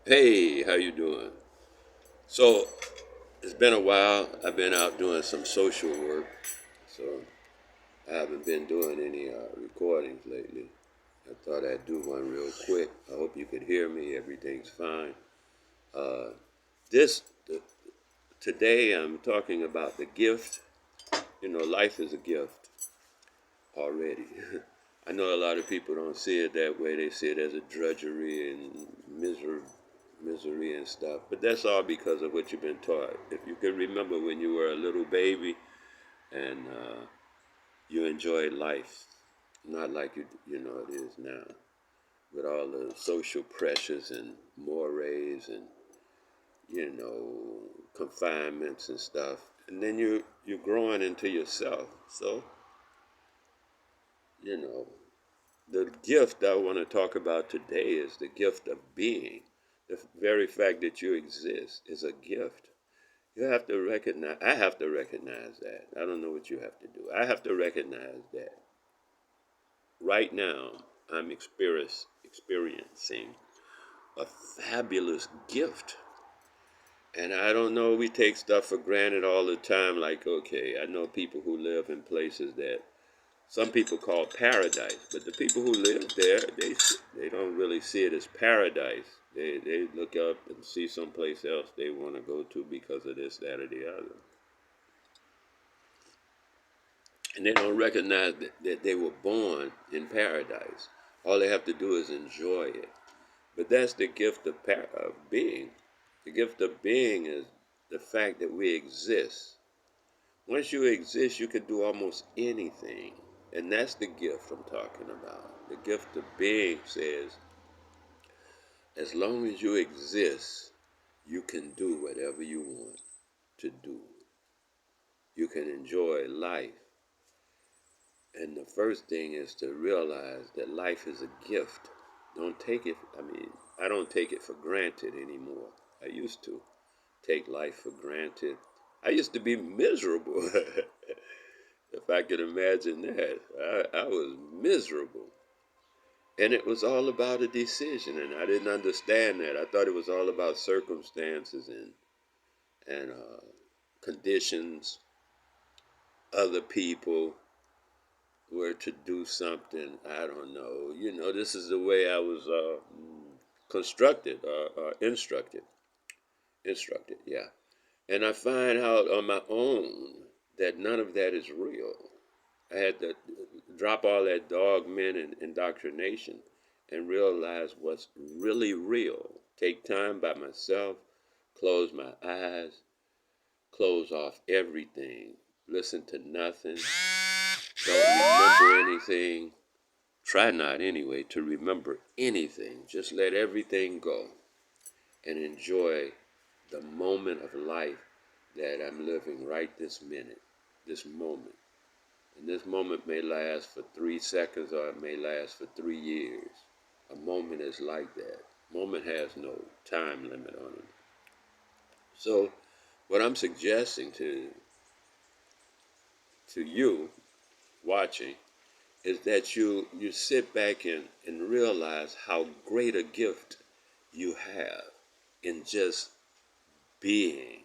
Hey, how you doing? So it's been a while. I've been out doing some social work, so I haven't been doing any recordings lately. I thought I'd do one real quick. I hope you could hear me. Everything's fine. Uh, this today I'm talking about the gift. Life is a gift already. I know a lot of people don't see it that way. They see it as a drudgery and misery and stuff. But that's all because of what you've been taught. If you can remember when you were a little baby and you enjoyed life, not like it is now, with all the social pressures and mores and you know confinements and stuff, and then you're growing into yourself. So you know the gift I want to talk about today is the gift of being. The very fact that you exist is a gift. You have to recognize, I have to recognize that. I don't know what you have to do. I have to recognize that right now I'm experiencing a fabulous gift. And I don't know, we take stuff for granted all the time. Like, okay, I know people who live in places that some people call paradise, but the people who live there, they don't really see it as paradise. They look up and see someplace else they want to go to because of this, that, or the other, and they don't recognize that they were born in paradise. All they have to do is enjoy it. But that's the gift of being. The gift of being is the fact that we exist. Once you exist, you can do almost anything. And that's the gift I'm talking about. The gift of being says, as long as you exist, you can do whatever you want to do. You can enjoy life. And the first thing is to realize that life is a gift. Don't take it, I don't take it for granted anymore. I used to take life for granted. I used to be miserable. If I could imagine that, I was miserable. And it was all about a decision, and I didn't understand that. I thought it was all about circumstances and conditions, other people were to do something. I don't know. This is the way I was constructed, instructed. Yeah, and I find out on my own that none of that is real. I had to drop all that dogmen and indoctrination and realize what's really real. Take time by myself, close my eyes, close off everything, listen to nothing, don't remember anything. Try not anyway to remember anything. Just let everything go and enjoy the moment of life that I'm living right this minute, this moment. And this moment may last for 3 seconds or it may last for 3 years. A moment is like that. Moment has no time limit on it. So what I'm suggesting to you watching is that you sit back and realize how great a gift you have in just being,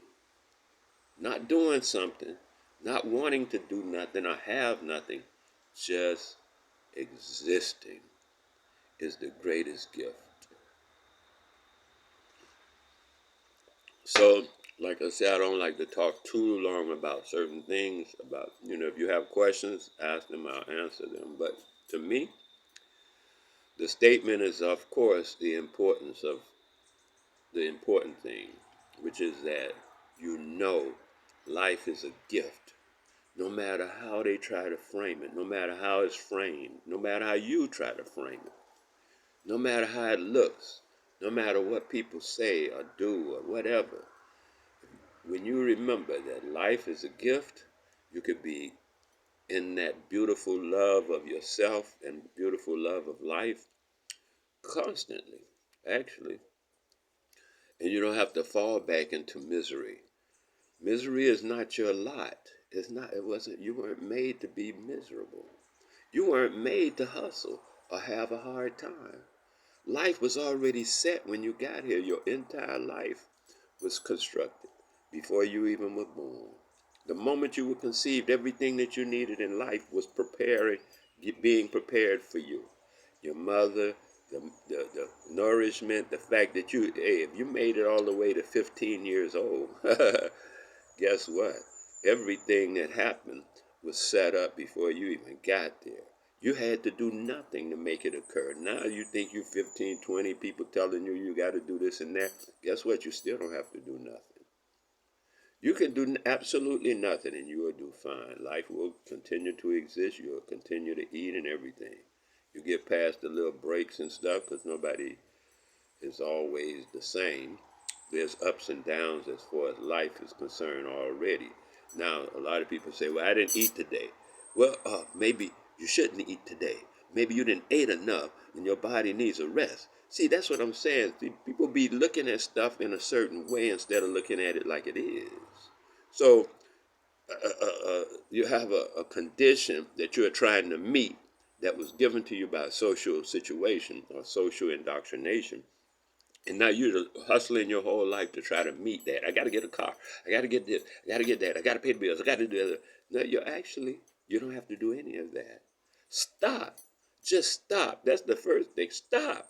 not doing something, not wanting to do nothing or have nothing, just existing is the greatest gift. So, like I said, I don't like to talk too long about certain things. If you have questions, ask them, I'll answer them. But to me, the statement is, of course, the important thing, which is that life is a gift. No matter how they try to frame it, no matter how it's framed, no matter how you try to frame it, no matter how it looks, no matter what people say or do or whatever, when you remember that life is a gift, you could be in that beautiful love of yourself and beautiful love of life constantly, actually. And you don't have to fall back into misery. Misery is not your lot. You weren't made to be miserable. You weren't made to hustle or have a hard time. Life was already set when you got here. Your entire life was constructed before you even were born. The moment you were conceived, everything that you needed in life was being prepared for you. Your mother, the nourishment, the fact that if you made it all the way to 15 years old, guess what? Everything that happened was set up before you even got there. You had to do nothing to make it occur. Now you think you 15, 20 people telling you got to do this and that. Guess what? You still don't have to do nothing. You can do absolutely nothing and you will do fine. Life will continue to exist. You'll continue to eat and everything. You get past the little breaks and stuff because nobody is always the same. There's ups and downs as far as life is concerned already. Now, a lot of people say, well, I didn't eat today. Well, maybe you shouldn't eat today. Maybe you didn't eat enough and your body needs a rest. See, that's what I'm saying. People be looking at stuff in a certain way instead of looking at it like it is. So you have a condition that you're trying to meet that was given to you by a social situation or social indoctrination. And now you're hustling your whole life to try to meet that. I got to get a car. I got to get this. I got to get that. I got to pay the bills. I got to do that. No, you don't have to do any of that. Stop. Just stop. That's the first thing. Stop.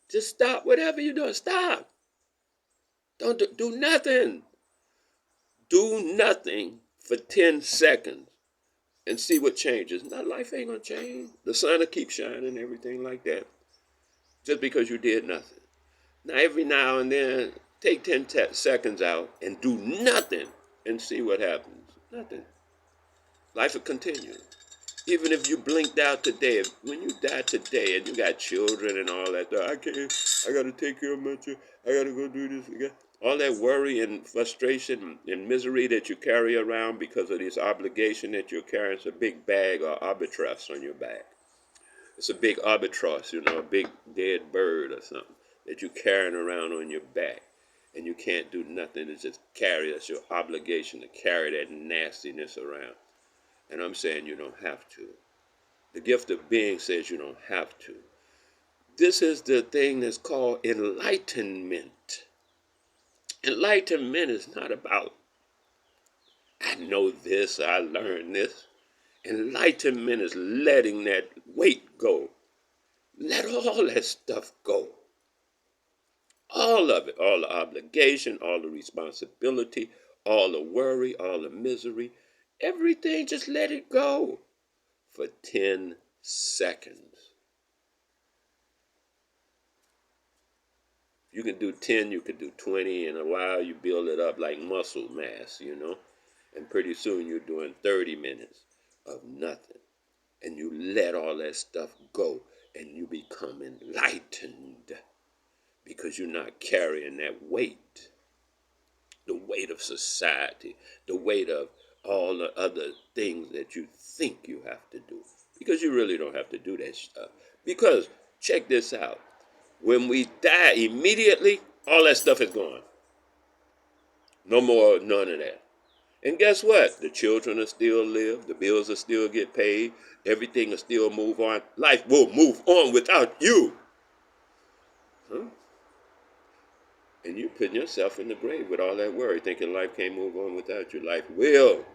Just stop. Whatever you're doing, stop. Don't do nothing. Do nothing for 10 seconds and see what changes. Now, life ain't going to change. The sun will keep shining and everything like that just because you did nothing. Now, every now and then, take 10 seconds out and do nothing and see what happens. Nothing. Life will continue. Even if you blinked out today, when you die today and you got children and all that, I got to take care of my children, I got to go do this. All that worry and frustration and misery that you carry around because of this obligation that you're carrying, it's a big bag or albatross on your back. It's a big albatross, a big dead bird or something that you're carrying around on your back. And you can't do nothing to just carry. That's your obligation to carry that nastiness around. And I'm saying you don't have to. The gift of being says you don't have to. This is the thing that's called enlightenment. Enlightenment is not about, I know this, I learned this. Enlightenment is letting that weight go. Let all that stuff go. All of it, all the obligation, all the responsibility, all the worry, all the misery, everything, just let it go for 10 seconds. You can do 10, you can do 20. In a while, you build it up like muscle mass, And pretty soon you're doing 30 minutes of nothing. And you let all that stuff go and you become enlightened because you're not carrying that weight. The weight of society, the weight of all the other things that you think you have to do. Because you really don't have to do that stuff. Because, check this out. When we die immediately, all that stuff is gone. No more, none of that. And guess what? The children will still live. The bills will still get paid. Everything will still move on. Life will move on without you. Huh? And you putting yourself in the grave with all that worry, thinking life can't move on without you. Life will.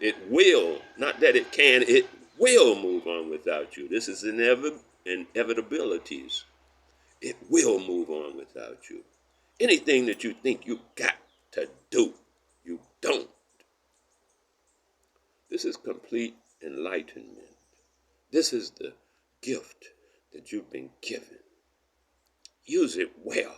It will. Not that it can. It will move on without you. This is inevitabilities. It will move on without you. Anything that you think you got to do, you don't. This is complete enlightenment. This is the gift that you've been given. Use it well.